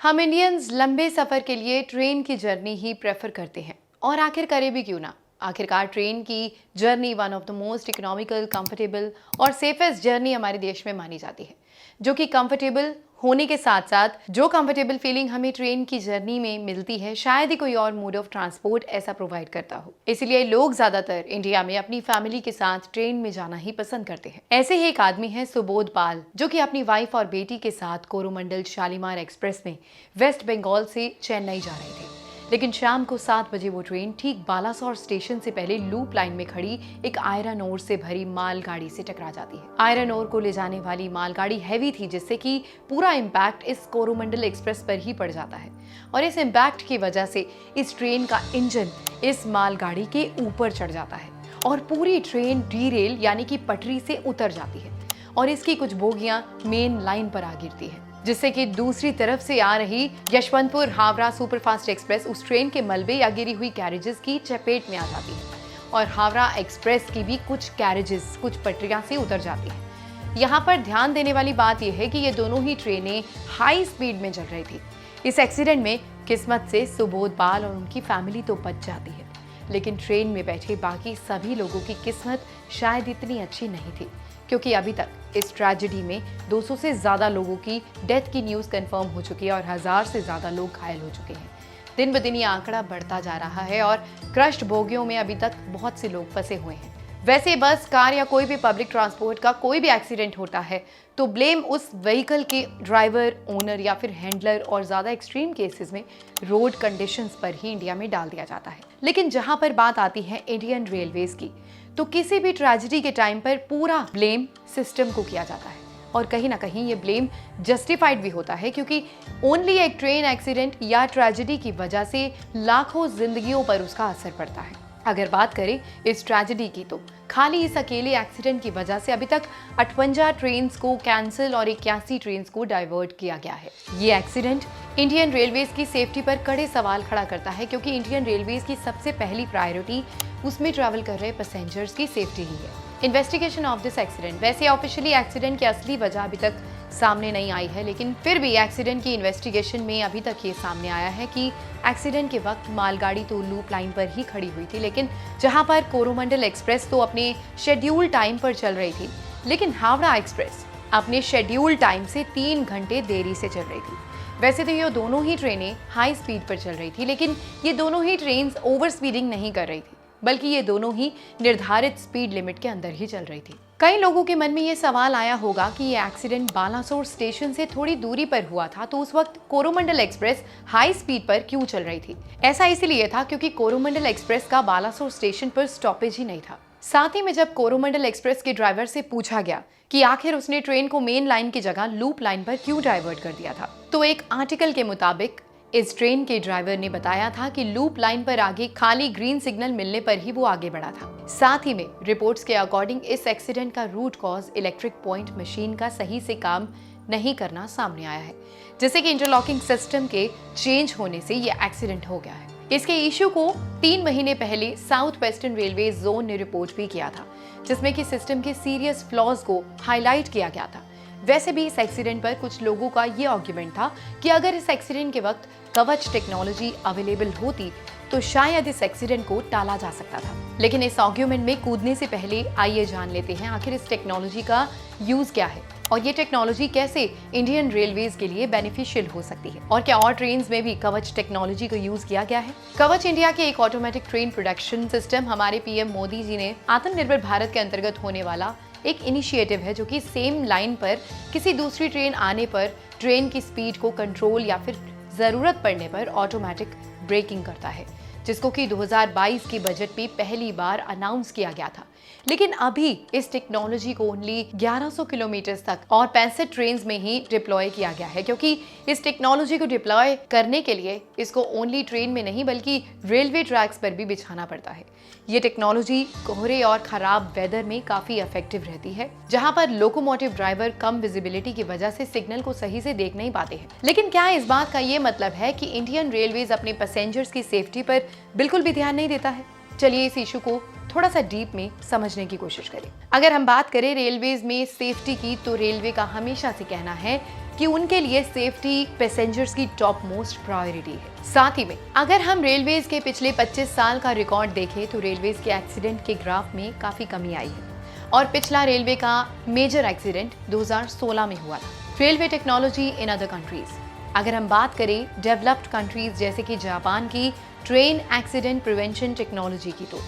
हम इंडियंस लंबे सफ़र के लिए ट्रेन की जर्नी ही प्रेफर करते हैं, और आखिर करें भी क्यों ना। आखिरकार ट्रेन की journey one of the most economical, comfortable और सेफेस्ट जर्नी हमारे देश में मानी जाती है, जो कि कंफर्टेबल होने के साथ साथ जो कंफर्टेबल फीलिंग हमें ट्रेन की जर्नी में मिलती है, शायद ही कोई और मोड ऑफ ट्रांसपोर्ट ऐसा प्रोवाइड करता हो। इसलिए लोग ज्यादातर इंडिया में अपनी फैमिली के साथ ट्रेन में जाना ही पसंद करते हैं। ऐसे ही एक आदमी है सुबोध पाल, जो कि अपनी वाइफ और बेटी के साथ कोरोमंडल शालीमार एक्सप्रेस में वेस्ट बंगाल से चेन्नई जा रहे थे। लेकिन शाम को 7 बजे वो ट्रेन ठीक बालासोर स्टेशन से पहले लूप लाइन में खड़ी एक आयरन ओर से भरी मालगाड़ी से टकरा जाती है। आयरन ओर को ले जाने वाली मालगाड़ी हैवी थी, जिससे कि पूरा इम्पैक्ट इस कोरोमंडल एक्सप्रेस पर ही पड़ जाता है, और इस इम्पैक्ट की वजह से इस ट्रेन का इंजन इस मालगाड़ी के ऊपर चढ़ जाता है और पूरी ट्रेन डीरेल यानी कि पटरी से उतर जाती है और इसकी कुछ बोगियां मेन लाइन पर आ गिरती है, जिससे कि दूसरी तरफ से आ रही यशवंतपुर हावड़ा सुपरफास्ट एक्सप्रेस उस ट्रेन के मलबे या गिरी हुई कैरेजेस की चपेट में आ जाती है और हावड़ा एक्सप्रेस की भी कुछ कैरेजेस कुछ पटरियां से उतर जाती है। यहाँ पर ध्यान देने वाली बात यह है कि ये दोनों ही ट्रेनें हाई स्पीड में चल रही थी। इस एक्सीडेंट में किस्मत से सुबोध पाल और उनकी फैमिली तो बच जाती है, लेकिन ट्रेन में बैठे बाकी सभी लोगों की किस्मत शायद इतनी अच्छी नहीं थी, क्योंकि अभी तक इस ट्रेजेडी में 200 से ज़्यादा लोगों की डेथ की न्यूज़ कंफर्म हो चुकी है और 1000 से ज़्यादा लोग घायल हो चुके हैं। दिन ब दिन ये आंकड़ा बढ़ता जा रहा है और क्रश्ड बोगियों में अभी तक बहुत से लोग फंसे हुए हैं। वैसे बस, कार या कोई भी पब्लिक ट्रांसपोर्ट का कोई भी एक्सीडेंट होता है तो ब्लेम उस व्हीकल के ड्राइवर, ओनर या फिर हैंडलर और ज़्यादा एक्सट्रीम केसेस में रोड कंडीशंस पर ही इंडिया में डाल दिया जाता है। लेकिन जहाँ पर बात आती है इंडियन रेलवेज की, तो किसी भी ट्रेजेडी के टाइम पर पूरा ब्लेम सिस्टम को किया जाता है और कहीं ना कहीं ये ब्लेम जस्टिफाइड भी होता है, क्योंकि ओनली एक ट्रेन एक्सीडेंट या ट्रेजेडी की वजह से लाखों जिंदगियों पर उसका असर पड़ता है। अगर बात करें इस ट्रेजेडी की, तो खाली इस अकेले एक्सीडेंट की वजह से अभी तक 58 ट्रेन्स को कैंसिल और 81 ट्रेन्स को डाइवर्ट किया गया है। ये एक्सीडेंट इंडियन रेलवेज की सेफ्टी पर कड़े सवाल खड़ा करता है, क्योंकि इंडियन रेलवेज की सबसे पहली प्रायोरिटी उसमें ट्रैवल कर रहे पैसेंजर्स की सेफ्टी ही है। इन्वेस्टिगेशन ऑफ दिस एक्सीडेंट, वैसे ऑफिशियली एक्सीडेंट की असली वजह अभी तक सामने नहीं आई है, लेकिन फिर भी एक्सीडेंट की इन्वेस्टिगेशन में अभी तक ये सामने आया है कि एक्सीडेंट के वक्त मालगाड़ी तो लूप लाइन पर ही खड़ी हुई थी, लेकिन जहां पर कोरोमंडल एक्सप्रेस तो अपने शेड्यूल टाइम पर चल रही थी, लेकिन हावड़ा एक्सप्रेस अपने शेड्यूल टाइम से 3 घंटे देरी से चल रही थी। वैसे तो ये दोनों ही ट्रेनें हाई स्पीड पर चल रही थी, लेकिन ये दोनों ही ट्रेन ओवर स्पीडिंग नहीं कर रही थी, बल्कि ये दोनों ही निर्धारित स्पीड लिमिट के अंदर ही चल रही थी। कई लोगों के मन में ये सवाल आया होगा कि ये एक्सीडेंट बालासोर स्टेशन से थोड़ी दूरी पर हुआ था, तो उस वक्त कोरोमंडल एक्सप्रेस हाई स्पीड पर क्यों चल रही थी? ऐसा इसलिए था क्योंकि कोरोमंडल एक्सप्रेस का बालासोर स्टेशन पर स्टॉपेज ही नहीं था। साथ ही में जब कोरोमंडल एक्सप्रेस के ड्राइवर से पूछा गया कि आखिर उसने ट्रेन को मेन लाइन की जगह लूप लाइन पर क्यों डाइवर्ट कर दिया था, तो एक आर्टिकल के मुताबिक इस ट्रेन के ड्राइवर ने बताया था कि लूप लाइन पर आगे खाली ग्रीन सिग्नल मिलने पर ही वो आगे बढ़ा था। साथ ही में रिपोर्ट्स के अकॉर्डिंग इस एक्सीडेंट का root cause electric point machine का सही से काम नहीं करना सामने आया है, जिससे कि इंटरलॉकिंग सिस्टम के चेंज होने से ये एक्सीडेंट हो गया है। इसके इश्यू को 3 महीने पहले साउथ वेस्टर्न रेलवे जोन ने रिपोर्ट भी किया था, जिसमें कि सिस्टम के सीरियस फ्लॉज को हाईलाइट किया गया था। वैसे भी इस एक्सीडेंट पर कुछ लोगों का ये आर्ग्यूमेंट था कि अगर इस एक्सीडेंट के वक्त कवच टेक्नोलॉजी अवेलेबल होती तो शायद इस एक्सीडेंट को टाला जा सकता था। लेकिन इस आर्ग्यूमेंट में कूदने से पहले आइए जान लेते हैं आखिर इस टेक्नोलॉजी का यूज क्या है और ये टेक्नोलॉजी कैसे इंडियन रेलवेज के लिए बेनिफिशियल हो सकती है, और क्या और ट्रेन्स में भी कवच टेक्नोलॉजी को यूज किया गया है। कवच इंडिया के एक ऑटोमेटिक ट्रेन प्रोडक्शन सिस्टम हमारे पीएम मोदी जी ने आत्मनिर्भर भारत के अंतर्गत होने वाला एक इनिशिएटिव है, जो कि सेम लाइन पर किसी दूसरी ट्रेन आने पर ट्रेन की स्पीड को कंट्रोल या फिर जरूरत पड़ने पर ऑटोमेटिक ब्रेकिंग करता है, जिसको कि 2022 के बजट में पहली बार अनाउंस किया गया था। लेकिन अभी इस टेक्नोलॉजी को ओनली 1100 किलोमीटर तक और 65 ट्रेन्स में ही डिप्लॉय किया गया है, क्योंकि इस टेक्नोलॉजी को डिप्लॉय करने के लिए इसको ओनली ट्रेन में नहीं बल्कि रेलवे ट्रैक्स पर भी बिछाना पड़ता है। ये टेक्नोलॉजी कोहरे और खराब वेदर में काफी इफेक्टिव रहती है, जहां पर लोकोमोटिव ड्राइवर कम विजिबिलिटी की वजह से सिग्नल को सही से देख नहीं पाते हैं। लेकिन क्या इस बात का ये मतलब है कि इंडियन रेलवेज अपने पैसेंजर्स की सेफ्टी पर बिल्कुल भी ध्यान नहीं देता है? चलिए इस इशू को थोड़ा सा डीप में समझने की कोशिश करें। अगर हम बात करें रेलवेज में सेफ्टी की, तो रेलवे का हमेशा से कहना है कि उनके लिए सेफ्टी पैसेंजर्स की टॉप मोस्ट प्रायोरिटी है। साथ ही में अगर हम रेलवेज के पिछले 25 साल का रिकॉर्ड देखें तो रेलवेज के एक्सीडेंट के ग्राफ में काफी कमी आई है और पिछला रेलवे का मेजर एक्सीडेंट 2016 में हुआ था। Railway technology in other countries, अगर हम बात करें डेवलप्ड कंट्रीज जैसे कि जापान की ट्रेन एक्सीडेंट प्रिवेंशन टेक्नोलॉजी की, तो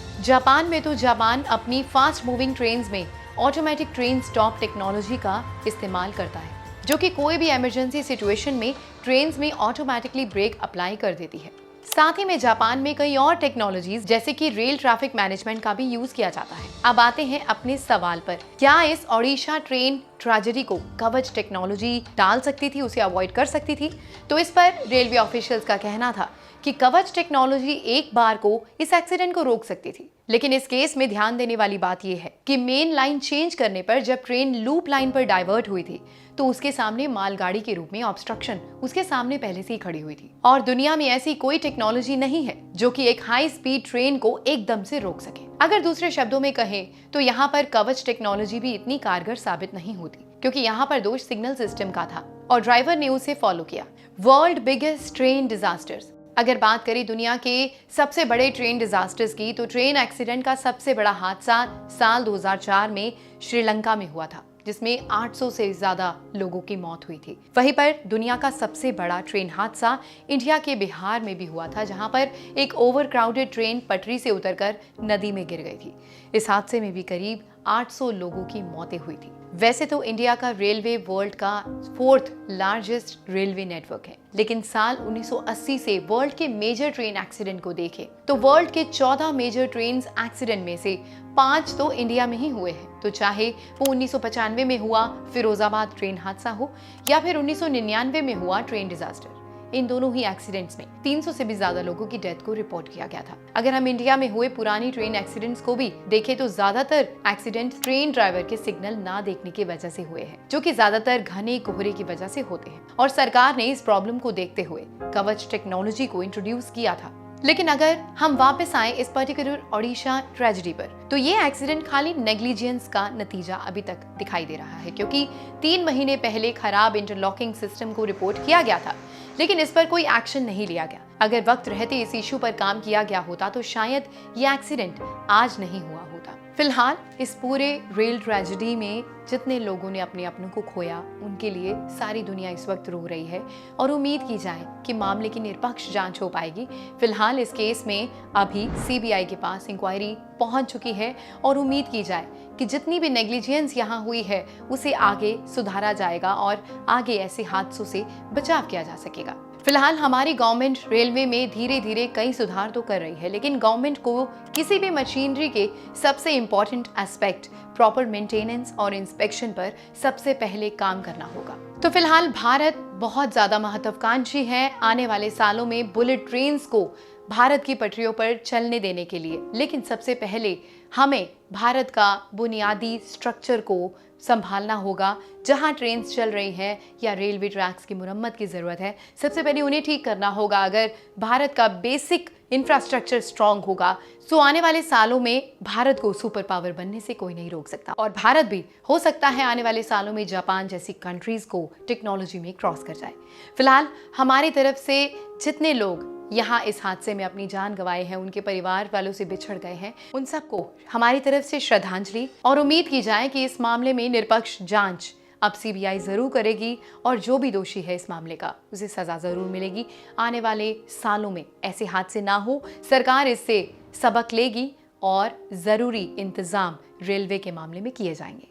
जापान अपनी फास्ट मूविंग ट्रेन्स में ऑटोमेटिक ट्रेन स्टॉप टेक्नोलॉजी का इस्तेमाल करता है, जो कि कोई भी इमरजेंसी सिचुएशन में ट्रेन्स में ऑटोमेटिकली ब्रेक अप्लाई कर देती है। साथ ही में जापान में कई और टेक्नोलॉजीज जैसे कि रेल ट्रैफिक मैनेजमेंट का भी यूज किया जाता है। अब आते हैं अपने सवाल पर, क्या इस ओडिशा ट्रेन ट्रेजेडी को कवच टेक्नोलॉजी टाल सकती थी, उसे अवॉइड कर सकती थी? तो इस पर रेलवे ऑफिशियल्स का कहना था कि कवच टेक्नोलॉजी एक बार को इस एक्सीडेंट को रोक सकती थी, लेकिन इस केस में ध्यान देने वाली बात यह है कि मेन लाइन चेंज करने पर जब ट्रेन लूप लाइन पर डाइवर्ट हुई थी तो उसके सामने मालगाड़ी के रूप में ऑब्स्ट्रक्शन उसके सामने पहले से ही खड़ी हुई थी और दुनिया में ऐसी कोई टेक्नोलॉजी नहीं है जो कि एक हाई स्पीड ट्रेन को एकदम से रोक सके। अगर दूसरे शब्दों में कहें तो यहाँ पर कवच टेक्नोलॉजी भी इतनी कारगर साबित नहीं होती, क्योंकि यहाँ पर दोष सिग्नल सिस्टम का था और ड्राइवर ने उसे फॉलो किया। वर्ल्ड बिगेस्ट ट्रेन डिजास्टर्स, अगर बात करें दुनिया के सबसे बड़े ट्रेन डिजास्टर्स की, तो ट्रेन एक्सीडेंट का सबसे बड़ा हादसा साल 2004 में श्रीलंका में हुआ था, जिसमें 800 से ज्यादा लोगों की मौत हुई थी। वहीं पर दुनिया का सबसे बड़ा ट्रेन हादसा इंडिया के बिहार में भी हुआ था, जहां पर एक ओवरक्राउडेड ट्रेन पटरी से उतरकर नदी में गिर गई थी। इस हादसे में भी करीब 800 लोगों की मौतें हुई थी। वैसे तो इंडिया का रेलवे वर्ल्ड का 4th लार्जेस्ट रेलवे नेटवर्क है, लेकिन साल 1980 से वर्ल्ड के मेजर ट्रेन एक्सीडेंट को देखें तो वर्ल्ड के 14 मेजर ट्रेन एक्सीडेंट में से 5 तो इंडिया में ही हुए हैं। तो चाहे वो 1995 में हुआ फिरोजाबाद ट्रेन हादसा हो या फिर 1999 में हुआ ट्रेन डिजास्टर, इन दोनों ही एक्सीडेंट्स में 300 से भी ज्यादा लोगों की डेथ को रिपोर्ट किया गया था। अगर हम इंडिया में हुए पुरानी ट्रेन एक्सीडेंट्स को भी देखें तो ज्यादातर एक्सीडेंट ट्रेन ड्राइवर के सिग्नल ना देखने की वजह से हुए हैं, जो कि ज्यादातर घने कोहरे की वजह से होते हैं और सरकार ने इस प्रॉब्लम को देखते हुए कवच टेक्नोलॉजी को इंट्रोड्यूस किया था। लेकिन अगर हम वापस आए इस पर्टिकुलर ओडिशा ट्रेजेडी पर, तो ये एक्सीडेंट खाली नेग्लिजेंस का नतीजा अभी तक दिखाई दे रहा है, क्योंकि 3 महीने पहले खराब इंटरलॉकिंग सिस्टम को रिपोर्ट किया गया था, लेकिन इस पर कोई एक्शन नहीं लिया गया। अगर वक्त रहते इस इशू पर काम किया गया होता तो शायद ये एक्सीडेंट आज नहीं हुआ होता। फिलहाल इस पूरे रेल ट्रेजेडी में जितने लोगों ने अपने अपनों को खोया, उनके लिए सारी दुनिया इस वक्त रो रही है और उम्मीद की जाए कि मामले की निष्पक्ष जांच हो पाएगी। फिलहाल इस केस में अभी सीबीआई के पास इंक्वायरी पहुंच चुकी है और उम्मीद की जाए कि जितनी भी नेग्लिजेंस यहाँ हुई है उसे आगे सुधारा जाएगा और आगे ऐसे हादसों से बचाव किया जा सकेगा। फिलहाल हमारी गवर्नमेंट रेलवे में धीरे धीरे कई सुधार तो कर रही है, लेकिन गवर्नमेंट को किसी भी मशीनरी के सबसे इम्पोर्टेंट एस्पेक्ट प्रॉपर मेंटेनेंस और इंस्पेक्शन पर सबसे पहले काम करना होगा। तो फिलहाल भारत बहुत ज्यादा महत्वाकांक्षी है आने वाले सालों में बुलेट ट्रेन्स को भारत की पटरियों पर चलने देने के लिए, लेकिन सबसे पहले हमें भारत का बुनियादी स्ट्रक्चर को संभालना होगा। जहां ट्रेन्स चल रही हैं या रेलवे ट्रैक्स की मुरम्मत की ज़रूरत है, सबसे पहले उन्हें ठीक करना होगा। अगर भारत का बेसिक इंफ्रास्ट्रक्चर स्ट्रांग होगा तो आने वाले सालों में भारत को सुपर पावर बनने से कोई नहीं रोक सकता और भारत भी हो सकता है आने वाले सालों में जापान जैसी कंट्रीज को टेक्नोलॉजी में क्रॉस कर जाए। फिलहाल हमारी तरफ से जितने लोग यहाँ इस हादसे में अपनी जान गंवाए हैं, उनके परिवार वालों से बिछड़ गए हैं, उन सबको हमारी तरफ से श्रद्धांजलि और उम्मीद की जाए कि इस मामले में निष्पक्ष जांच अब सीबीआई जरूर करेगी और जो भी दोषी है इस मामले का उसे सजा जरूर मिलेगी। आने वाले सालों में ऐसे हादसे ना हो, सरकार इससे सबक लेगी और जरूरी इंतजाम रेलवे के मामले में किए जाएंगे।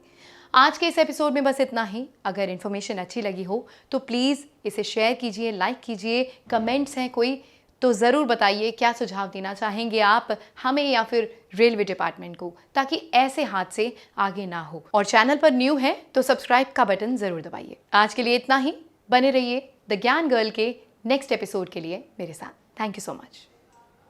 आज के इस एपिसोड में बस इतना ही। अगर इन्फॉर्मेशन अच्छी लगी हो तो प्लीज़ इसे शेयर कीजिए, लाइक कीजिए। कमेंट्स हैं कोई तो ज़रूर बताइए क्या सुझाव देना चाहेंगे आप हमें या फिर रेलवे डिपार्टमेंट को, ताकि ऐसे हादसे आगे ना हो। और चैनल पर न्यू है तो सब्सक्राइब का बटन ज़रूर दबाइए। आज के लिए इतना ही। बने रहिए द ज्ञान गर्ल के नेक्स्ट एपिसोड के लिए मेरे साथ। Thank you so much.